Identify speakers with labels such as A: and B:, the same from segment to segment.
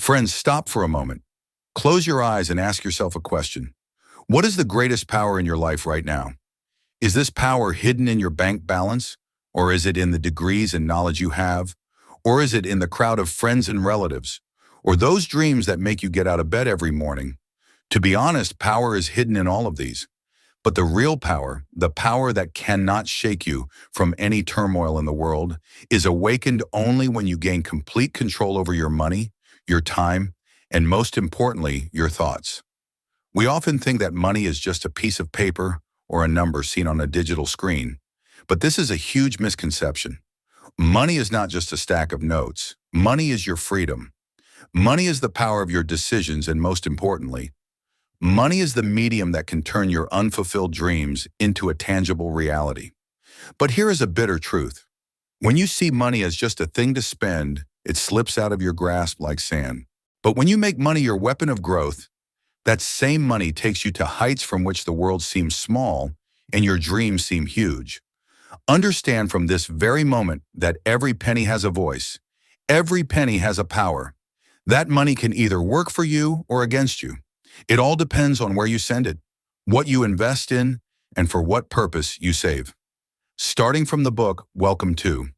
A: Friends, stop for a moment. Close your eyes and ask yourself a question. What is the greatest power in your life right now? Is this power hidden in your bank balance? Or is it in the degrees and knowledge you have? Or is it in the crowd of friends and relatives? Or those dreams that make you get out of bed every morning? To be honest, power is hidden in all of these. But the real power, the power that cannot shake you from any turmoil in the world, is awakened only when you gain complete control over your money, your time, and most importantly, your thoughts. We often think that money is just a piece of paper or a number seen on a digital screen, but this is a huge misconception. Money is not just a stack of notes. Money is your freedom. Money is the power of your decisions, and most importantly, money is the medium that can turn your unfulfilled dreams into a tangible reality. But here is a bitter truth. When you see money as just a thing to spend, it slips out of your grasp like sand. But when you make money your weapon of growth, that same money takes you to heights from which the world seems small and your dreams seem huge. Understand from this very moment that every penny has a voice. Every penny has a power. That money can either work for you or against you. It all depends on where you send it, what you invest in, and for what purpose you save. Starting from the book, Welcome to.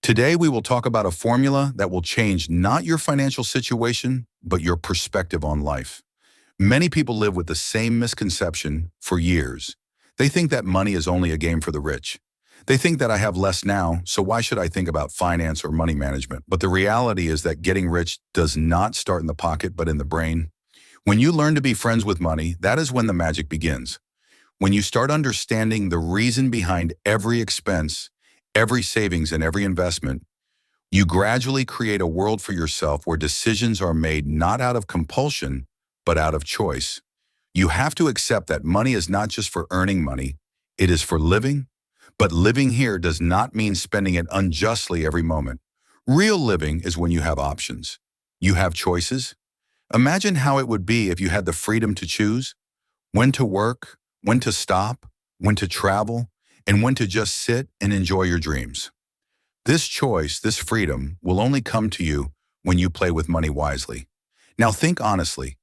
A: Today we will talk about a formula that will change not your financial situation, but your perspective on life. Many people live with the same misconception for years. They think that money is only a game for the rich. They think that I have less now, so why should I think about finance or money management? But the reality is that getting rich does not start in the pocket, but in the brain. When you learn to be friends with money, that is when the magic begins. When you start understanding the reason behind every expense, every savings, and every investment, you gradually create a world for yourself where decisions are made not out of compulsion, but out of choice. You have to accept that money is not just for earning money, it is for living. But living here does not mean spending it unjustly every moment. Real living is when you have options. You have choices. Imagine how it would be if you had the freedom to choose when to work, when to stop, when to travel, and when to just sit and enjoy your dreams. This choice, this freedom, will only come to you when you play with money wisely. Now think honestly.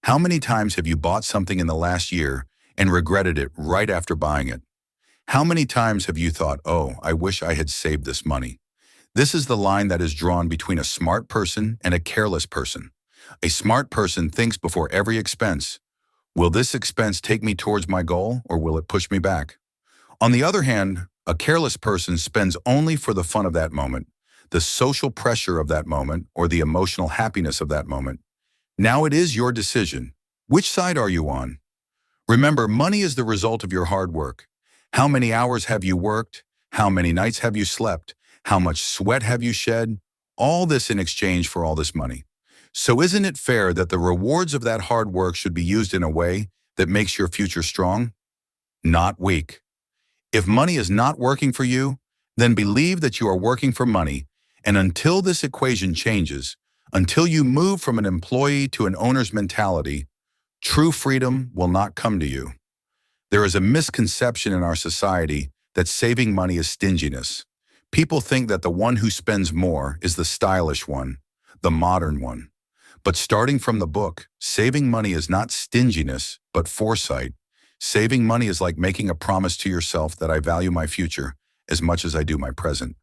A: How many times have you bought something in the last year and regretted it right after buying it? How many times have you thought, oh, I wish I had saved this money? This is the line that is drawn between a smart person and a careless person. A smart person thinks before every expense, will this expense take me towards my goal or will it push me back? On the other hand, a careless person spends only for the fun of that moment, the social pressure of that moment, or the emotional happiness of that moment. Now it is your decision. Which side are you on? Remember, money is the result of your hard work. How many hours have you worked? How many nights have you slept? How much sweat have you shed? All this in exchange for all this money. So isn't it fair that the rewards of that hard work should be used in a way that makes your future strong, not weak? If money is not working for you, then believe that you are working for money, and until this equation changes, until you move from an employee to an owner's mentality, true freedom will not come to you. There is a misconception in our society that saving money is stinginess. People think that the one who spends more is the stylish one, the modern one. But starting from the book, saving money is not stinginess, but foresight. Saving money is like making a promise to yourself that I value my future as much as I do my present.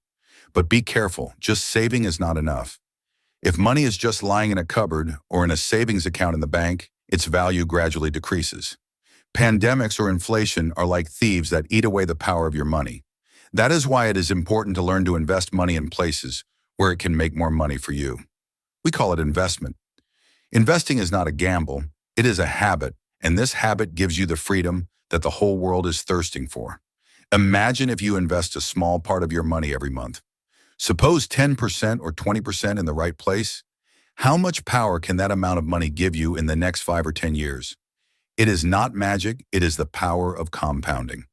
A: But be careful, just saving is not enough. If money is just lying in a cupboard or in a savings account in the bank, its value gradually decreases. Pandemics or inflation are like thieves that eat away the power of your money. That is why it is important to learn to invest money in places where it can make more money for you. We call it investment. Investing is not a gamble, it is a habit, and this habit gives you the freedom that the whole world is thirsting for. Imagine if you invest a small part of your money every month. Suppose 10% or 20% in the right place. How much power can that amount of money give you in the next 5 or 10 years? It is not magic, it is the power of compounding.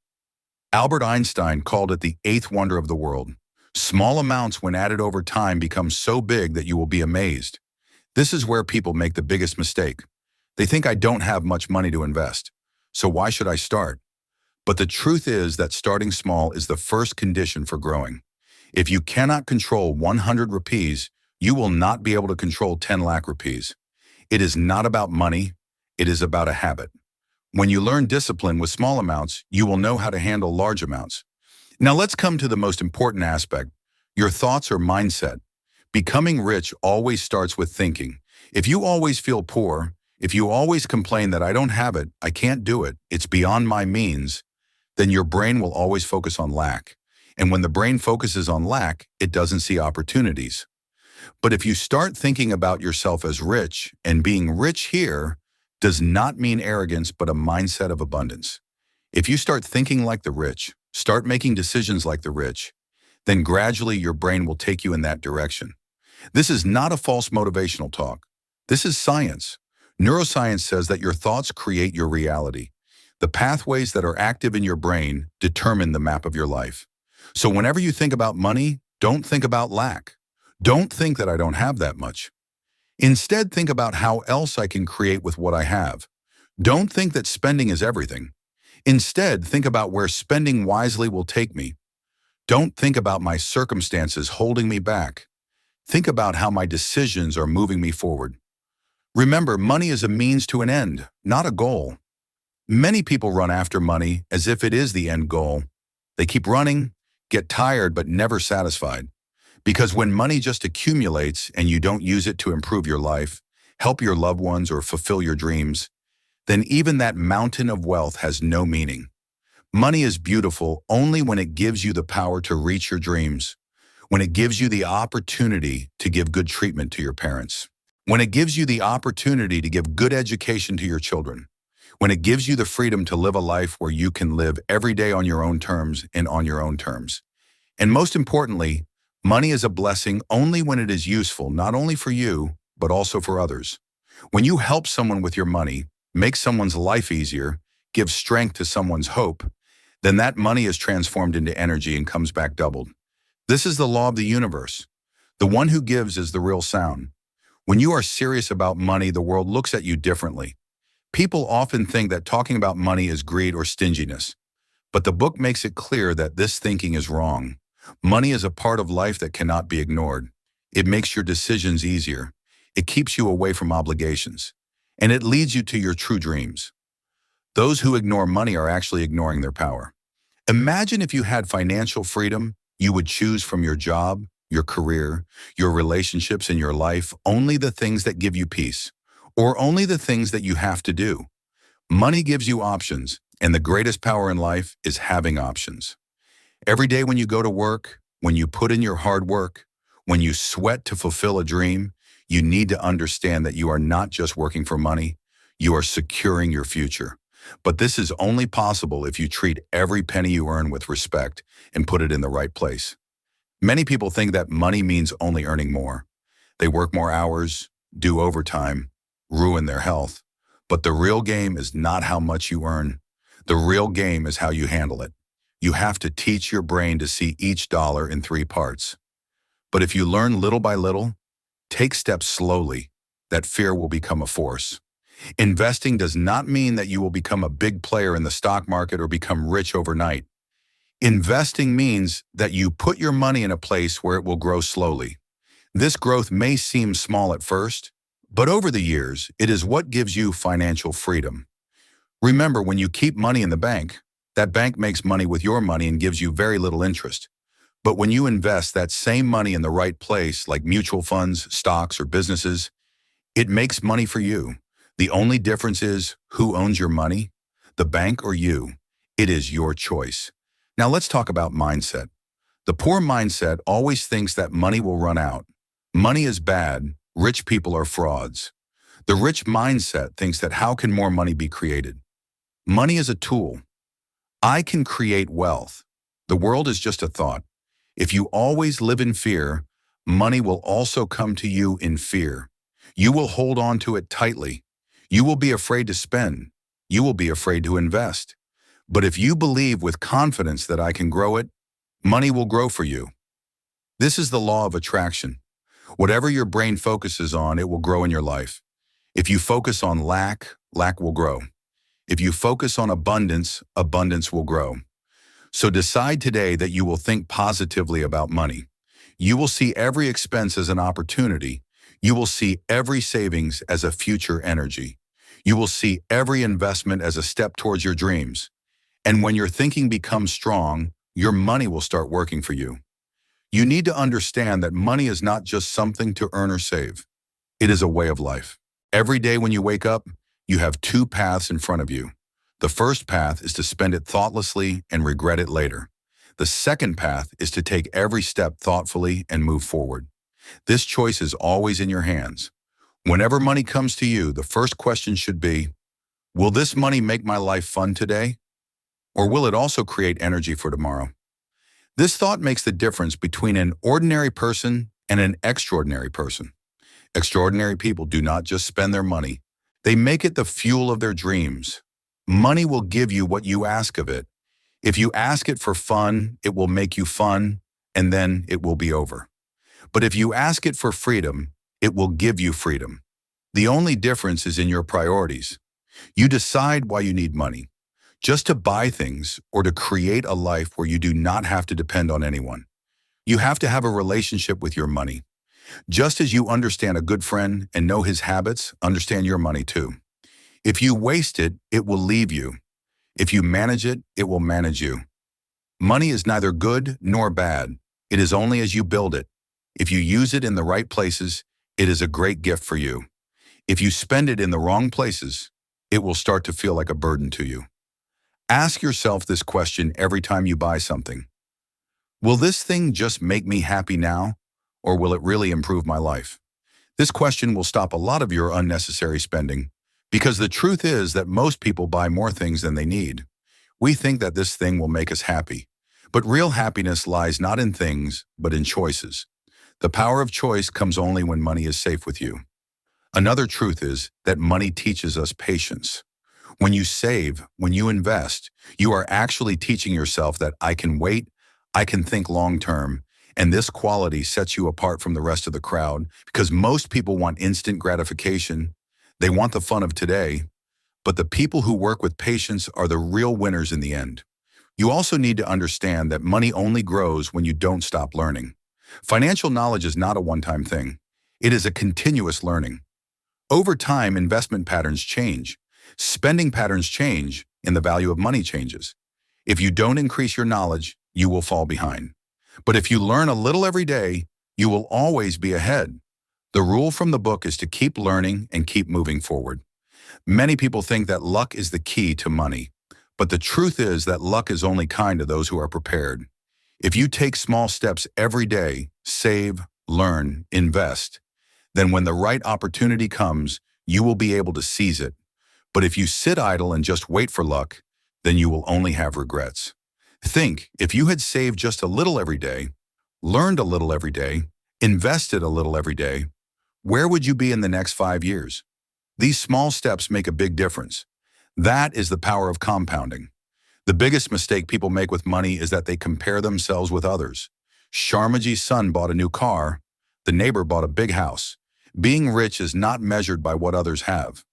A: Albert Einstein called it the eighth wonder of the world. Small amounts when added over time become so big that you will be amazed. This is where people make the biggest mistake. They think I don't have much money to invest, so why should I start? But the truth is that starting small is the first condition for growing. If you cannot control 100 rupees, you will not be able to control 10 lakh rupees. It is not about money, it is about a habit. When you learn discipline with small amounts, you will know how to handle large amounts. Now let's come to the most important aspect, your thoughts or mindset. Becoming rich always starts with thinking. If you always feel poor, if you always complain that I don't have it, I can't do it, it's beyond my means, then your brain will always focus on lack. And when the brain focuses on lack, it doesn't see opportunities. But if you start thinking about yourself as rich, and being rich here does not mean arrogance, but a mindset of abundance. If you start thinking like the rich, start making decisions like the rich, then gradually your brain will take you in that direction. This is not a false motivational talk. This is science. Neuroscience says that your thoughts create your reality. The pathways that are active in your brain determine the map of your life. So whenever you think about money, don't think about lack. Don't think that I don't have that much. Instead, think about how else I can create with what I have. Don't think that spending is everything. Instead, think about where spending wisely will take me. Don't think about my circumstances holding me back. Think about how my decisions are moving me forward. Remember, money is a means to an end, not a goal. Many people run after money as if it is the end goal. They keep running, get tired, but never satisfied. Because when money just accumulates and you don't use it to improve your life, help your loved ones, or fulfill your dreams, then even that mountain of wealth has no meaning. Money is beautiful only when it gives you the power to reach your dreams, when it gives you the opportunity to give good treatment to your parents, when it gives you the opportunity to give good education to your children, when it gives you the freedom to live a life where you can live every day on your own terms and on your own terms. And most importantly, money is a blessing only when it is useful, not only for you, but also for others. When you help someone with your money, make someone's life easier, give strength to someone's hope, then that money is transformed into energy and comes back doubled. This is the law of the universe. The one who gives is the real sound. When you are serious about money, the world looks at you differently. People often think that talking about money is greed or stinginess. But the book makes it clear that this thinking is wrong. Money is a part of life that cannot be ignored. It makes your decisions easier. It keeps you away from obligations. And it leads you to your true dreams. Those who ignore money are actually ignoring their power. Imagine if you had financial freedom, you would choose from your job, your career, your relationships, and your life only the things that give you peace, or only the things that you have to do. Money gives you options, and the greatest power in life is having options. Every day when you go to work, when you put in your hard work, when you sweat to fulfill a dream, you need to understand that you are not just working for money, you are securing your future. But this is only possible if you treat every penny you earn with respect and put it in the right place. Many people think that money means only earning more. They work more hours, do overtime, ruin their health. But the real game is not how much you earn. The real game is how you handle it. You have to teach your brain to see each dollar in 3 parts. But if you learn little by little, take steps slowly, that fear will become a force. Investing does not mean that you will become a big player in the stock market or become rich overnight. Investing means that you put your money in a place where it will grow slowly. This growth may seem small at first, but over the years, it is what gives you financial freedom. Remember, when you keep money in the bank, that bank makes money with your money and gives you very little interest. But when you invest that same money in the right place, like mutual funds, stocks, or businesses, it makes money for you. The only difference is who owns your money, the bank or you. It is your choice. Now let's talk about mindset. The poor mindset always thinks that money will run out. Money is bad. Rich people are frauds. The rich mindset thinks that how can more money be created? Money is a tool. I can create wealth. The world is just a thought. If you always live in fear, money will also come to you in fear. You will hold on to it tightly. You will be afraid to spend. You will be afraid to invest. But if you believe with confidence that I can grow it, money will grow for you. This is the law of attraction. Whatever your brain focuses on, it will grow in your life. If you focus on lack, lack will grow. If you focus on abundance, abundance will grow. So decide today that you will think positively about money. You will see every expense as an opportunity. You will see every savings as a future energy. You will see every investment as a step towards your dreams. And when your thinking becomes strong, your money will start working for you. You need to understand that money is not just something to earn or save. It is a way of life. Every day when you wake up, you have two paths in front of you. The first path is to spend it thoughtlessly and regret it later. The second path is to take every step thoughtfully and move forward. This choice is always in your hands. Whenever money comes to you, the first question should be, will this money make my life fun today? Or will it also create energy for tomorrow? This thought makes the difference between an ordinary person and an extraordinary person. Extraordinary people do not just spend their money. They make it the fuel of their dreams. Money will give you what you ask of it. If you ask it for fun, it will make you fun, and then it will be over. But if you ask it for freedom, it will give you freedom. The only difference is in your priorities. You decide why you need money. Just to buy things or to create a life where you do not have to depend on anyone. You have to have a relationship with your money. Just as you understand a good friend and know his habits, understand your money too. If you waste it, it will leave you. If you manage it, it will manage you. Money is neither good nor bad. It is only as you build it. If you use it in the right places, it is a great gift for you. If you spend it in the wrong places, it will start to feel like a burden to you. Ask yourself this question every time you buy something. Will this thing just make me happy now, or will it really improve my life? This question will stop a lot of your unnecessary spending, because the truth is that most people buy more things than they need. We think that this thing will make us happy, but real happiness lies not in things, but in choices. The power of choice comes only when money is safe with you. Another truth is that money teaches us patience. When you save, when you invest, you are actually teaching yourself that I can wait, I can think long term, and this quality sets you apart from the rest of the crowd because most people want instant gratification. They want the fun of today, but the people who work with patience are the real winners in the end. You also need to understand that money only grows when you don't stop learning. Financial knowledge is not a one-time thing. It is a continuous learning. Over time, investment patterns change. Spending patterns change, and the value of money changes. If you don't increase your knowledge, you will fall behind. But if you learn a little every day, you will always be ahead. The rule from the book is to keep learning and keep moving forward. Many people think that luck is the key to money, but the truth is that luck is only kind to those who are prepared. If you take small steps every day, save, learn, invest, then when the right opportunity comes, you will be able to seize it. But if you sit idle and just wait for luck, then you will only have regrets. Think, if you had saved just a little every day, learned a little every day, invested a little every day, where would you be in the next 5 years? These small steps make a big difference. That is the power of compounding. The biggest mistake people make with money is that they compare themselves with others. Sharmaji's son bought a new car. The neighbor bought a big house. Being rich is not measured by what others have.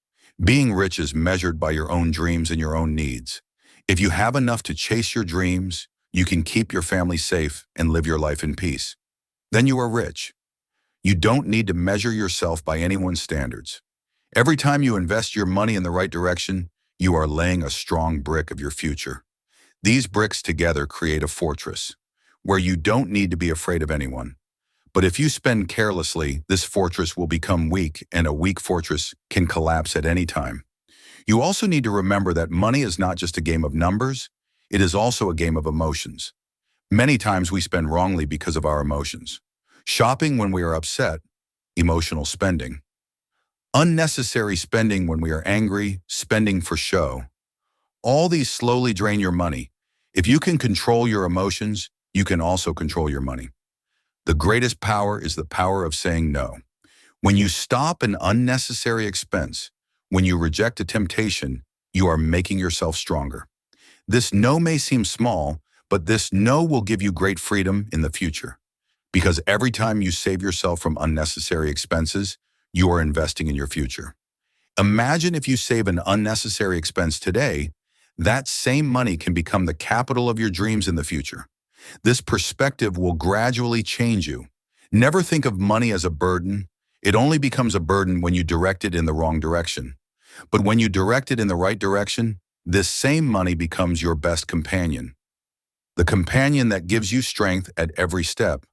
A: Being rich is measured by your own dreams and your own needs. If you have enough to chase your dreams, you can keep your family safe and live your life in peace. Then you are rich. You don't need to measure yourself by anyone's standards. Every time you invest your money in the right direction, you are laying a strong brick of your future. These bricks together create a fortress, where you don't need to be afraid of anyone. But if you spend carelessly, this fortress will become weak, and a weak fortress can collapse at any time. You also need to remember that money is not just a game of numbers, it is also a game of emotions. Many times we spend wrongly because of our emotions. Shopping when we are upset, emotional spending. Unnecessary spending when we are angry, spending for show. All these slowly drain your money. If you can control your emotions, you can also control your money. The greatest power is the power of saying no. When you stop an unnecessary expense, when you reject a temptation, you are making yourself stronger. This no may seem small, but this no will give you great freedom in the future. Because every time you save yourself from unnecessary expenses, you are investing in your future. Imagine if you save an unnecessary expense today, that same money can become the capital of your dreams in the future. This perspective will gradually change you. Never think of money as a burden. It only becomes a burden when you direct it in the wrong direction. But when you direct it in the right direction, this same money becomes your best companion. The companion that gives you strength at every step.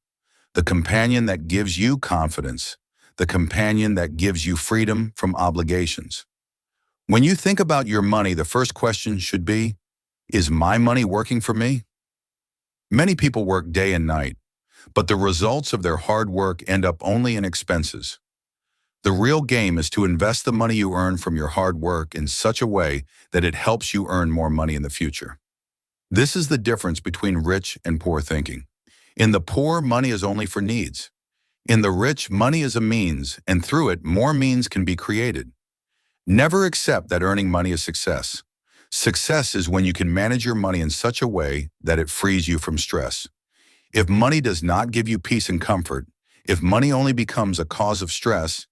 A: The companion that gives you confidence. The companion that gives you freedom from obligations. When you think about your money, the first question should be, is my money working for me? Many people work day and night, but the results of their hard work end up only in expenses. The real game is to invest the money you earn from your hard work in such a way that it helps you earn more money in the future. This is the difference between rich and poor thinking. In the poor, money is only for needs. In the rich, money is a means, and through it, more means can be created. Never accept that earning money is success. Success is when you can manage your money in such a way that it frees you from stress. If money does not give you peace and comfort, if money only becomes a cause of stress,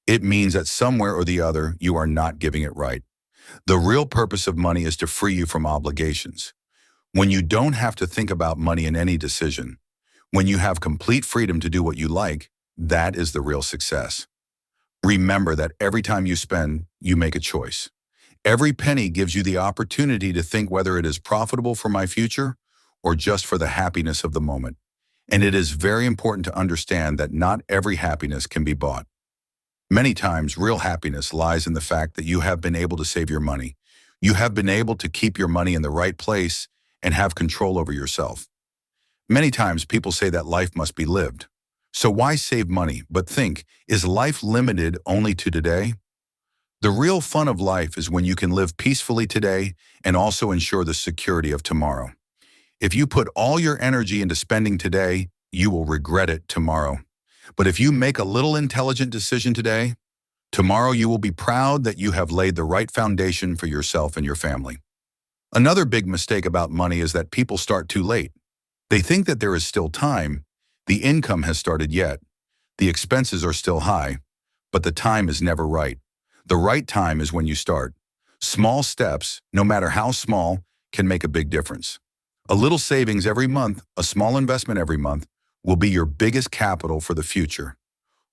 A: it means that somewhere or the other you are not giving it right. The real purpose of money is to free you from obligations. When you don't have to think about money in any decision, when you have complete freedom to do what you like, that is the real success. Remember that every time you spend, you make a choice. Every penny gives you the opportunity to think whether it is profitable for my future or just for the happiness of the moment. And it is very important to understand that not every happiness can be bought. Many times, real happiness lies in the fact that you have been able to save your money. You have been able to keep your money in the right place and have control over yourself. Many times, people say that life must be lived. So why save money? But think, is life limited only to today? The real fun of life is when you can live peacefully today and also ensure the security of tomorrow. If you put all your energy into spending today, you will regret it tomorrow. But if you make a little intelligent decision today, tomorrow you will be proud that you have laid the right foundation for yourself and your family. Another big mistake about money is that people start too late. They think that there is still time, the income has started yet, the expenses are still high, but the time is never right. The right time is when you start. Small steps, no matter how small, can make a big difference. A little savings every month, a small investment every month, will be your biggest capital for the future.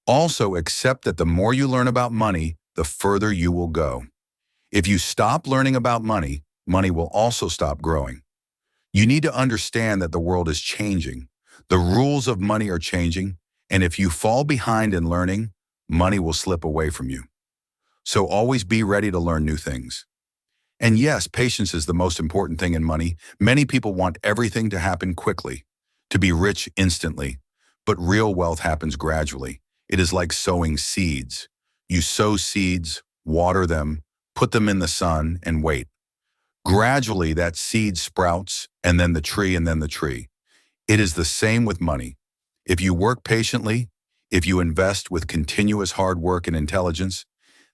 A: Also, accept that the more you learn about money, the further you will go. If you stop learning about money, money will also stop growing. You need to understand that the world is changing. The rules of money are changing, and if you fall behind in learning, money will slip away from you. So always be ready to learn new things. And yes, patience is the most important thing in money. Many people want everything to happen quickly, to be rich instantly, but real wealth happens gradually. It is like sowing seeds. You sow seeds, water them, put them in the sun, and wait. Gradually, that seed sprouts, and then the tree, and then the tree. It is the same with money. If you work patiently, if you invest with continuous hard work and intelligence,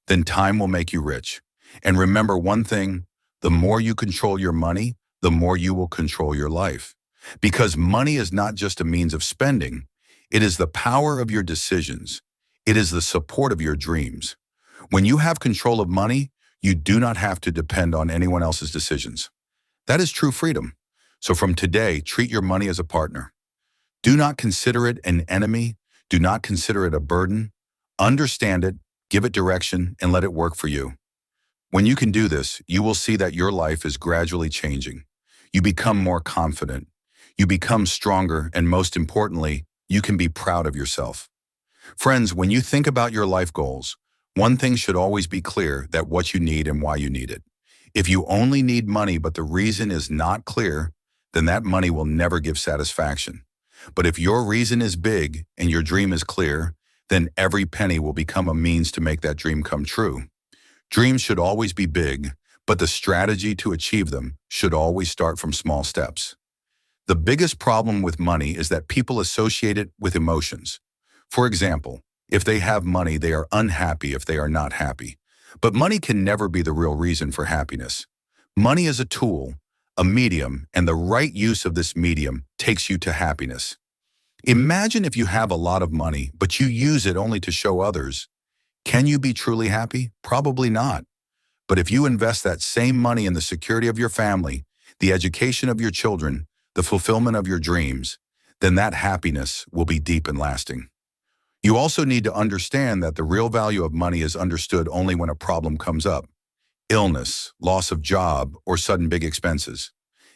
A: then time will make you rich. And remember one thing, the more you control your money, the more you will control your life. Because money is not just a means of spending, it is the power of your decisions. It is the support of your dreams. When you have control of money, you do not have to depend on anyone else's decisions. That is true freedom. So from today, treat your money as a partner. Do not consider it an enemy. Do not consider it a burden. Understand it, give it direction, and let it work for you. When you can do this, you will see that your life is gradually changing. You become more confident. You become stronger, and most importantly, you can be proud of yourself. Friends, when you think about your life goals, one thing should always be clear, that what you need and why you need it. If you only need money but the reason is not clear, then that money will never give satisfaction. But if your reason is big and your dream is clear, then every penny will become a means to make that dream come true. Dreams should always be big, but the strategy to achieve them should always start from small steps. The biggest problem with money is that people associate it with emotions. For example, if they have money, they are unhappy if they are not happy. But money can never be the real reason for happiness. Money is a tool, a medium, and the right use of this medium takes you to happiness. Imagine if you have a lot of money, but you use it only to show others. Can you be truly happy? Probably not. But if you invest that same money in the security of your family, the education of your children, the fulfillment of your dreams, then that happiness will be deep and lasting. You also need to understand that the real value of money is understood only when a problem comes up: illness, loss of job, or sudden big expenses.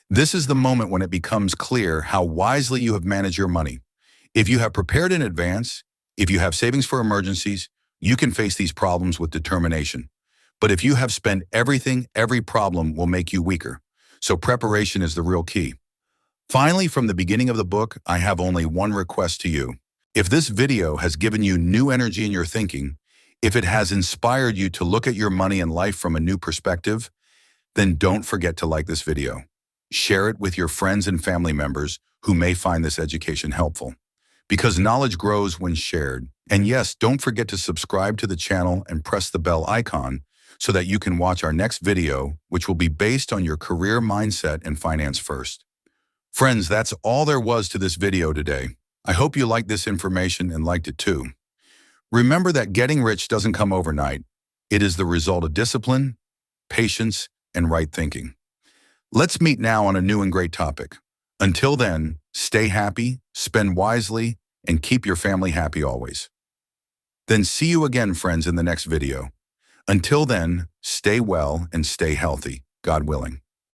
A: This is the moment when it becomes clear how wisely you have managed your money. If you have prepared in advance, if you have savings for emergencies, you can face these problems with determination. But if you have spent everything, every problem will make you weaker. So preparation is the real key. Finally, from the beginning of the book, I have only one request to you. If this video has given you new energy in your thinking, if it has inspired you to look at your money and life from a new perspective, then don't forget to like this video. Share it with your friends and family members who may find this education helpful. Because knowledge grows when shared. And yes, don't forget to subscribe to the channel and press the bell icon so that you can watch our next video, which will be based on your career mindset and finance first. Friends, that's all there was to this video today. I hope you liked this information and liked it too. Remember that getting rich doesn't come overnight. It is the result of discipline, patience, and right thinking. Let's meet now on a new and great topic. Until then, stay happy, spend wisely, and keep your family happy always. Then see you again, friends, in the next video. Until then, stay well and stay healthy, God willing.